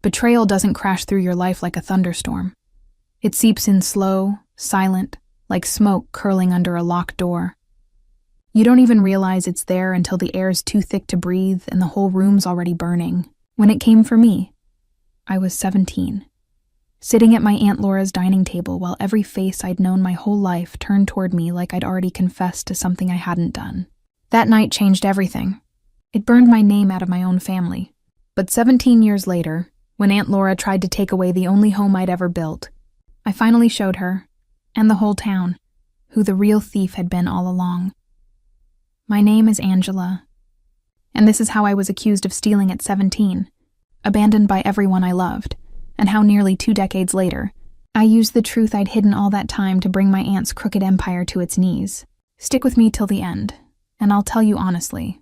Betrayal doesn't crash through your life like a thunderstorm. It seeps in slow, silent, like smoke curling under a locked door. You don't even realize it's there until the air's too thick to breathe and the whole room's already burning. When it came for me, I was 17, sitting at my Aunt Laura's dining table while every face I'd known my whole life turned toward me like I'd already confessed to something I hadn't done. That night changed everything. It burned my name out of my own family. But 17 years later, when Aunt Laura tried to take away the only home I'd ever built, I finally showed her, and the whole town, who the real thief had been all along. My name is Angela, and this is how I was accused of stealing at 17, abandoned by everyone I loved, and how nearly 2 decades later, I used the truth I'd hidden all that time to bring my aunt's crooked empire to its knees. Stick with me till the end, and I'll tell you honestly,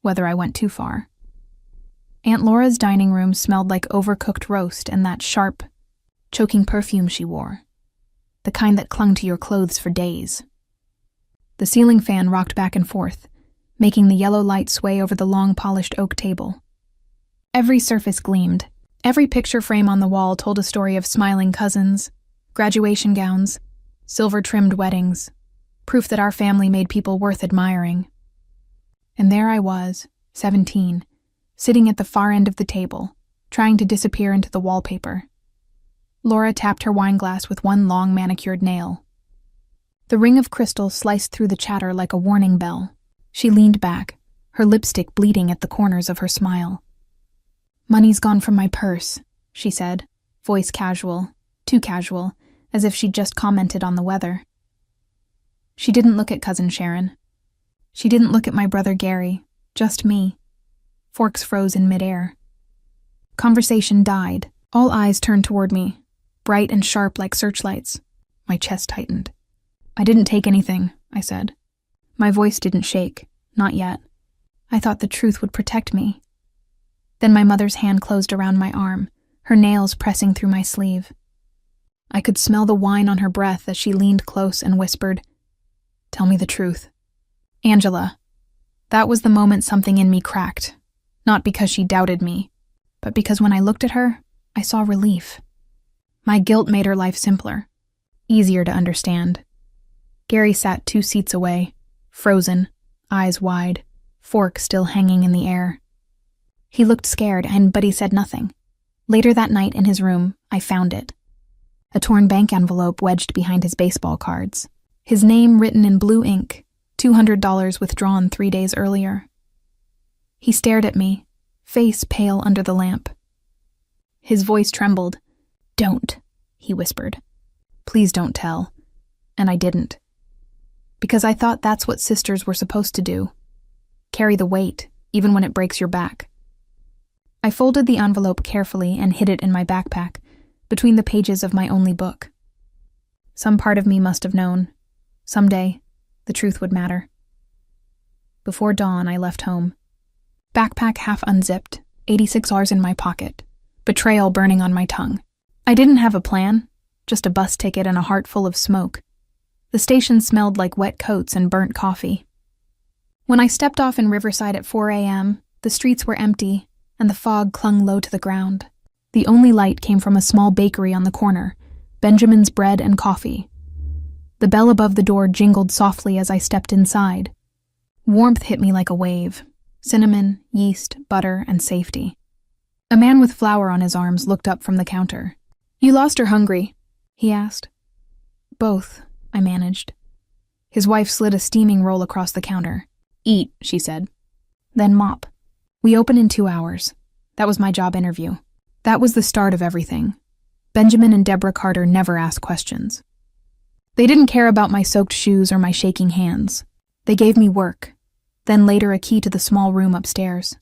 whether I went too far. Aunt Laura's dining room smelled like overcooked roast and that sharp, choking perfume she wore, the kind that clung to your clothes for days. The ceiling fan rocked back and forth, making the yellow light sway over the long polished oak table. Every surface gleamed. Every picture frame on the wall told a story of smiling cousins, graduation gowns, silver-trimmed weddings, proof that our family made people worth admiring. And there I was, 17, sitting at the far end of the table, trying to disappear into the wallpaper. Laura tapped her wineglass with one long manicured nail. The ring of crystal sliced through the chatter like a warning bell. She leaned back, her lipstick bleeding at the corners of her smile. "Money's gone from my purse," she said, voice casual, too casual, as if she'd just commented on the weather. She didn't look at Cousin Sharon. She didn't look at my brother Gary, just me. Forks froze in midair. Conversation died. All eyes turned toward me, bright and sharp like searchlights. My chest tightened. "I didn't take anything," I said. My voice didn't shake, not yet. I thought the truth would protect me. Then my mother's hand closed around my arm, her nails pressing through my sleeve. I could smell the wine on her breath as she leaned close and whispered, "Tell me the truth." Angela. That was the moment something in me cracked, not because she doubted me, but because when I looked at her, I saw relief. My guilt made her life simpler, easier to understand. Gary sat 2 seats away, frozen, eyes wide, fork still hanging in the air. He looked scared, but he said nothing. Later that night in his room, I found it. A torn bank envelope wedged behind his baseball cards. His name written in blue ink, $200 withdrawn 3 days earlier. He stared at me, face pale under the lamp. His voice trembled. "Don't," he whispered. "Please don't tell." And I didn't. Because I thought that's what sisters were supposed to do. Carry the weight, even when it breaks your back. I folded the envelope carefully and hid it in my backpack, between the pages of my only book. Some part of me must have known. Someday, the truth would matter. Before dawn, I left home. Backpack half unzipped, 86 Rs in my pocket, betrayal burning on my tongue. I didn't have a plan, just a bus ticket and a heart full of smoke. The station smelled like wet coats and burnt coffee. When I stepped off in Riverside at 4 a.m., the streets were empty, and the fog clung low to the ground. The only light came from a small bakery on the corner, Benjamin's Bread and Coffee. The bell above the door jingled softly as I stepped inside. Warmth hit me like a wave. Cinnamon, yeast, butter, and safety. A man with flour on his arms looked up from the counter. "You lost or hungry?" he asked. "Both," I managed. His wife slid a steaming roll across the counter. "Eat," she said. "Then mop." We open in 2 hours. That was my job interview. That was the start of everything. Benjamin and Deborah Carter never asked questions. They didn't care about my soaked shoes or my shaking hands. They gave me work, then later a key to the small room upstairs.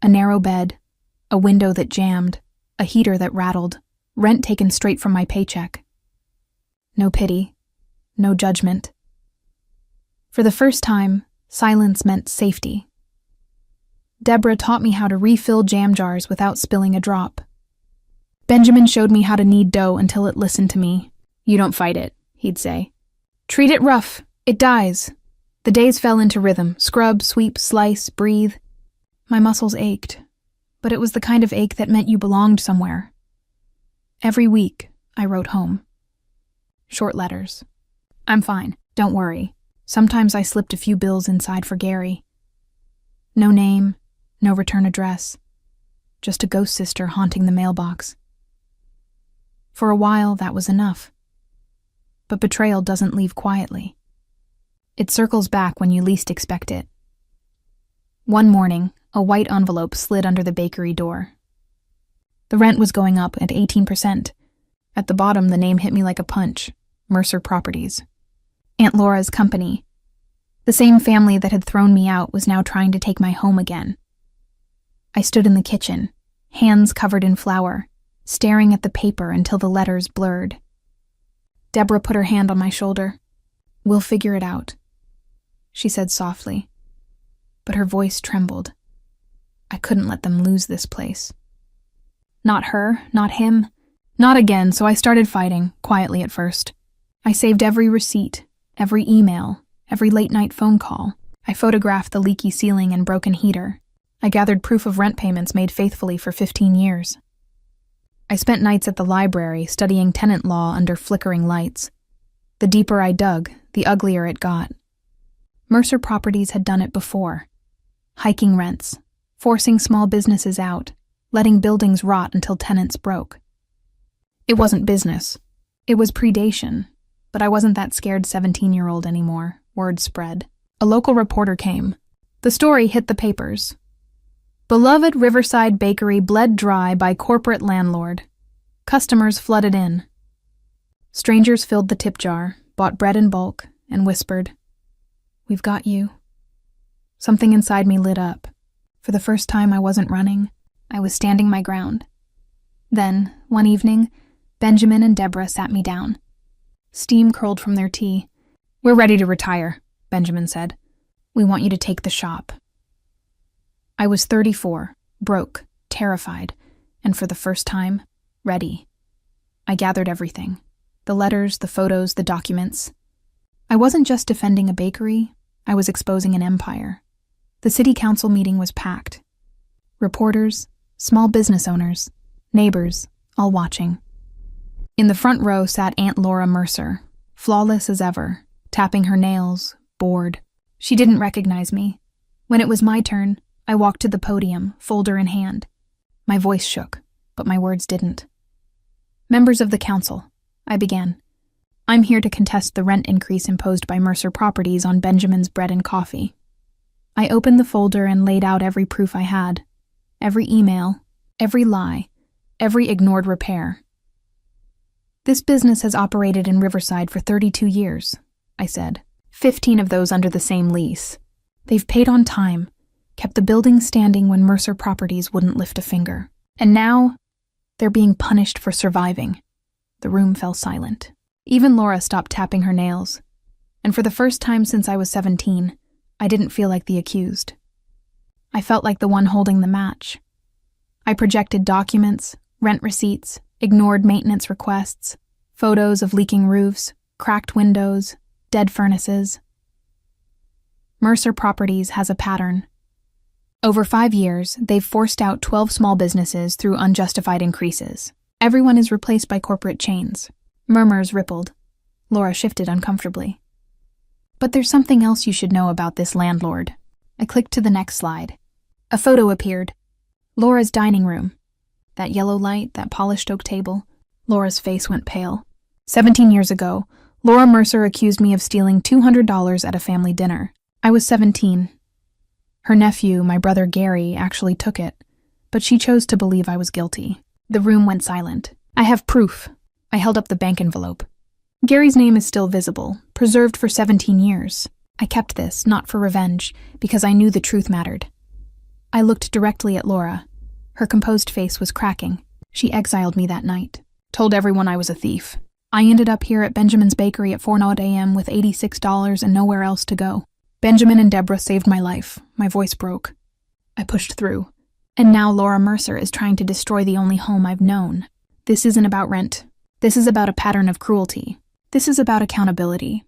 A narrow bed, a window that jammed, a heater that rattled, rent taken straight from my paycheck. No pity, no judgment. For the first time, silence meant safety. Deborah taught me how to refill jam jars without spilling a drop. Benjamin showed me how to knead dough until it listened to me. "You don't fight it," he'd say. "Treat it rough. It dies." The days fell into rhythm. Scrub, sweep, slice, breathe. My muscles ached, but it was the kind of ache that meant you belonged somewhere. Every week, I wrote home. Short letters. I'm fine, don't worry. Sometimes I slipped a few bills inside for Gary. No name, no return address. Just a ghost sister haunting the mailbox. For a while, that was enough. But betrayal doesn't leave quietly. It circles back when you least expect it. One morning, a white envelope slid under the bakery door. The rent was going up at 18%. At the bottom, the name hit me like a punch. Mercer Properties. Aunt Laura's company. The same family that had thrown me out was now trying to take my home again. I stood in the kitchen, hands covered in flour, staring at the paper until the letters blurred. Deborah put her hand on my shoulder. "We'll figure it out," she said softly. But her voice trembled. I couldn't let them lose this place. Not her, not him, not again, so I started fighting, quietly at first. I saved every receipt, every email, every late-night phone call. I photographed the leaky ceiling and broken heater. I gathered proof of rent payments made faithfully for 15 years. I spent nights at the library studying tenant law under flickering lights. The deeper I dug, the uglier it got. Mercer Properties had done it before. Hiking rents, forcing small businesses out, letting buildings rot until tenants broke. It wasn't business. It was predation. But I wasn't that scared 17-year-old anymore. Word spread. A local reporter came. The story hit the papers. Beloved Riverside Bakery bled dry by corporate landlord. Customers flooded in. Strangers filled the tip jar, bought bread in bulk, and whispered, "We've got you." Something inside me lit up. For the first time, I wasn't running. I was standing my ground. Then, one evening, Benjamin and Deborah sat me down. Steam curled from their tea. "We're ready to retire," Benjamin said. "We want you to take the shop." I was 34, broke, terrified, and for the first time, ready. I gathered everything. The letters, the photos, the documents. I wasn't just defending a bakery, I was exposing an empire. The city council meeting was packed. Reporters, small business owners, neighbors, all watching. In the front row sat Aunt Laura Mercer, flawless as ever, tapping her nails, bored. She didn't recognize me. When it was my turn, I walked to the podium, folder in hand. My voice shook, but my words didn't. "Members of the council," I began. "I'm here to contest the rent increase imposed by Mercer Properties on Benjamin's bread and coffee." I opened the folder and laid out every proof I had. Every email, every lie, every ignored repair. "This business has operated in Riverside for 32 years, I said. 15 of those under the same lease. They've paid on time, kept the building standing when Mercer Properties wouldn't lift a finger. And now, they're being punished for surviving." The room fell silent. Even Laura stopped tapping her nails. And for the first time since I was 17, I didn't feel like the accused. I felt like the one holding the match. I projected documents, rent receipts, ignored maintenance requests, photos of leaking roofs, cracked windows, dead furnaces. Mercer Properties has a pattern. Over 5 years, they've forced out 12 small businesses through unjustified increases. Everyone is replaced by corporate chains. Murmurs rippled. Laura shifted uncomfortably. "But there's something else you should know about this landlord." I clicked to the next slide. A photo appeared. Laura's dining room. That yellow light, that polished oak table. Laura's face went pale. 17 years ago, Laura Mercer accused me of stealing $200 at a family dinner. I was 17. Her nephew, my brother Gary, actually took it, but she chose to believe I was guilty. The room went silent. "I have proof." I held up the bank envelope. "Gary's name is still visible, preserved for 17 years. I kept this, not for revenge, because I knew the truth mattered." I looked directly at Laura. Her composed face was cracking. She exiled me that night. Told everyone I was a thief. I ended up here at Benjamin's Bakery at 4:00 a.m. with $86 and nowhere else to go. Benjamin and Deborah saved my life. My voice broke. I pushed through. And now Laura Mercer is trying to destroy the only home I've known. This isn't about rent. This is about a pattern of cruelty. This is about accountability.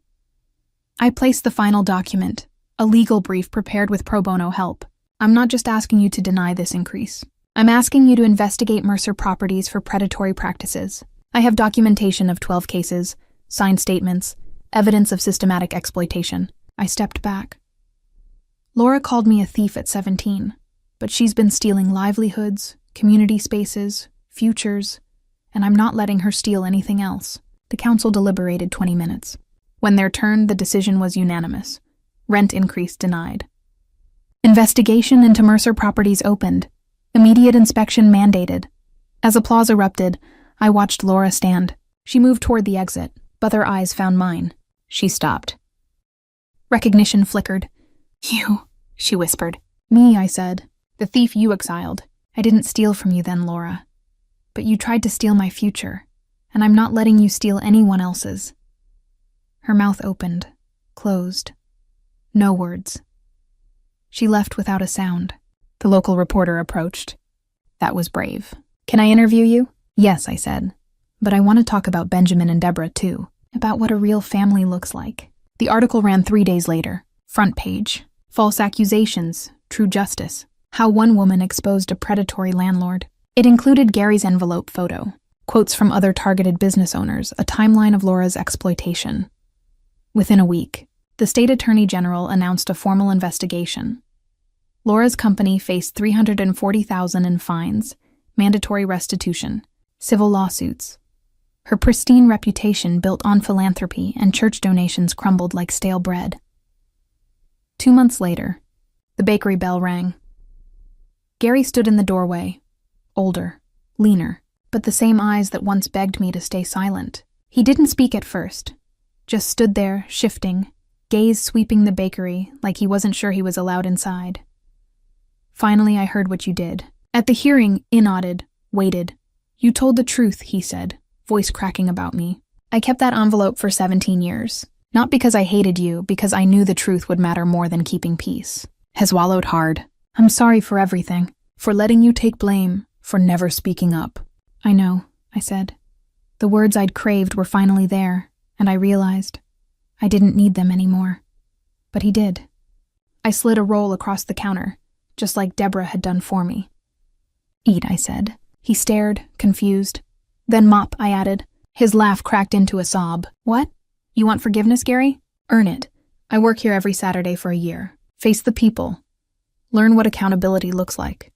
I placed the final document, a legal brief prepared with pro bono help. I'm not just asking you to deny this increase. I'm asking you to investigate Mercer Properties for predatory practices. I have documentation of 12 cases, signed statements, evidence of systematic exploitation. I stepped back. Laura called me a thief at 17, but she's been stealing livelihoods, community spaces, futures, and I'm not letting her steal anything else. The council deliberated 20 minutes. When their turn, the decision was unanimous. Rent increase denied. Investigation into Mercer Properties opened. Immediate inspection mandated. As applause erupted, I watched Laura stand. She moved toward the exit, but her eyes found mine. She stopped. Recognition flickered. You, she whispered. Me, I said. The thief you exiled. I didn't steal from you then, Laura. But you tried to steal my future, and I'm not letting you steal anyone else's. Her mouth opened, closed. No words. She left without a sound. The local reporter approached. That was brave. Can I interview you? Yes, I said. But I want to talk about Benjamin and Deborah, too. About what a real family looks like. The article ran 3 days later. Front page. False accusations. True justice. How one woman exposed a predatory landlord. It included Gary's envelope photo, quotes from other targeted business owners, a timeline of Laura's exploitation. Within a week, the state attorney general announced a formal investigation. Laura's company faced $340,000 in fines, mandatory restitution, civil lawsuits. Her pristine reputation built on philanthropy and church donations crumbled like stale bread. 2 months later, the bakery bell rang. Gary stood in the doorway, older, leaner, but the same eyes that once begged me to stay silent. He didn't speak at first, just stood there, shifting, gaze sweeping the bakery like he wasn't sure he was allowed inside. Finally, I heard what you did. At the hearing, I nodded, waited. You told the truth, he said, voice cracking about me. I kept that envelope for 17 years. Not because I hated you, because I knew the truth would matter more than keeping peace. I swallowed hard. I'm sorry for everything. For letting you take blame. For never speaking up. I know, I said. The words I'd craved were finally there, and I realized I didn't need them anymore. But he did. I slid a roll across the counter, just like Deborah had done for me. Eat, I said. He stared, confused. Then mop, I added. His laugh cracked into a sob. What? You want forgiveness, Gary? Earn it. I work here every Saturday for a year. Face the people. Learn what accountability looks like.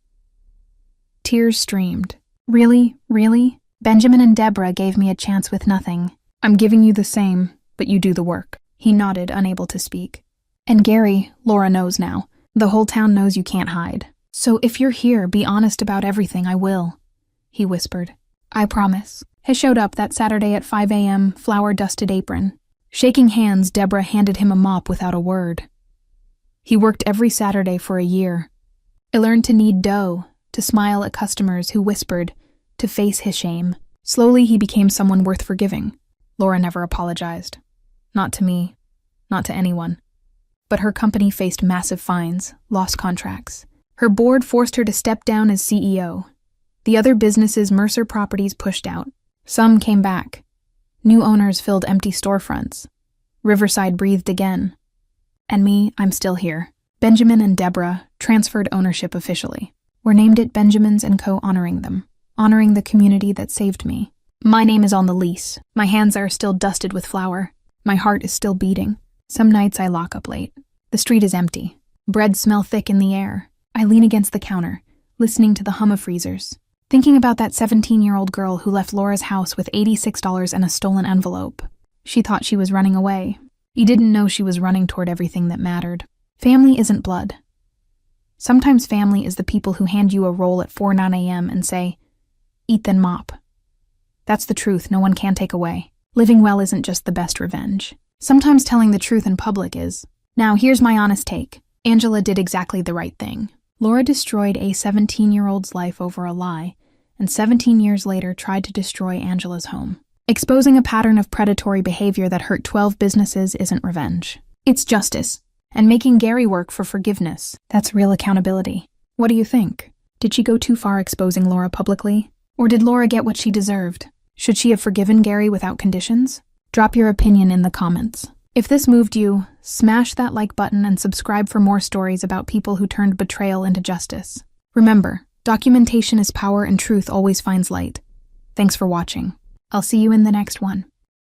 Tears streamed. Really? Really? Benjamin and Deborah gave me a chance with nothing. I'm giving you the same, but you do the work. He nodded, unable to speak. And Gary, Laura knows now. The whole town knows you can't hide. So if you're here, be honest about everything, I will. He whispered. I promise. He showed up that Saturday at 5 a.m., flour-dusted apron. Shaking hands, Deborah handed him a mop without a word. He worked every Saturday for a year. I learned to knead dough, to smile at customers who whispered, to face his shame. Slowly, he became someone worth forgiving. Laura never apologized. Not to me. Not to anyone. But her company faced massive fines, lost contracts. Her board forced her to step down as CEO. The other businesses Mercer Properties pushed out. Some came back. New owners filled empty storefronts. Riverside breathed again. And me, I'm still here. Benjamin and Deborah transferred ownership officially. We're named it Benjamins & Co., honoring them. Honoring the community that saved me. My name is on the lease. My hands are still dusted with flour. My heart is still beating. Some nights I lock up late. The street is empty. Bread smell thick in the air. I lean against the counter, listening to the hum of freezers. Thinking about that 17-year-old girl who left Laura's house with $86 and a stolen envelope. She thought she was running away. He didn't know she was running toward everything that mattered. Family isn't blood. Sometimes family is the people who hand you a roll at 4:09 a.m. and say, eat then mop. That's the truth no one can take away. Living well isn't just the best revenge. Sometimes telling the truth in public is. Now here's my honest take. Angela did exactly the right thing. Laura destroyed a 17-year-old's life over a lie, and 17 years later tried to destroy Angela's home. Exposing a pattern of predatory behavior that hurt 12 businesses isn't revenge. It's justice. And making Gary work for forgiveness. That's real accountability. What do you think? Did she go too far exposing Laura publicly? Or did Laura get what she deserved? Should she have forgiven Gary without conditions? Drop your opinion in the comments. If this moved you, smash that like button and subscribe for more stories about people who turned betrayal into justice. Remember, Documentation is power and truth always finds light. Thanks for watching. I'll see you in the next one.